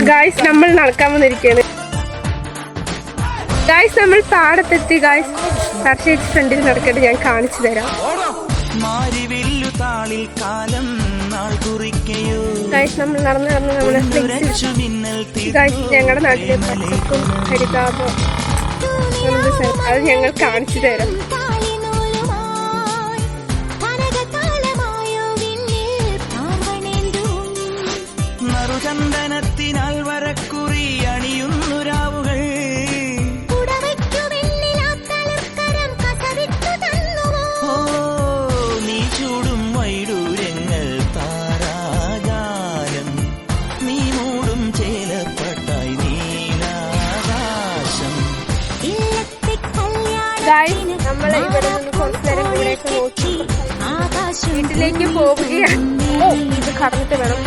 Guys നമ്മൾ നടക്കാൻ വന്നിരിക്കുകയാണ്. ഗായ്സ് നമ്മൾ പാടത്തെത്തി. ഗായ്സ് ഹർഷേച്ചി ഫ്രണ്ടിൽ നടക്കട്ടെ, ഞാൻ കാണിച്ചു തരാം. ഗായ്സ് നമ്മൾ നടന്ന് നമ്മളെ ഗായ്സ് ഞങ്ങളുടെ നാട്ടിലെ പച്ചപ്പും ഹരിതാപം അത് ഞങ്ങൾ കാണിച്ചു തരാം. ചന്ദനത്തിനാൽ വരക്കുറി അണിയുന്നു രാവുകൾ നീ ചൂടും വൈഡൂര്യങ്ങൾ താരാഗാനം നീ മൂടും ചേലപ്പട്ടായി നീലാകാശം. നമ്മൾ ഇവിടെ നിന്ന് കുറച്ചു നേരം ഇവിടേക്ക് നോക്കി വീട്ടിലേക്ക് പോവുകയാണ്. ഇത് കടന്നിട്ട് വേണം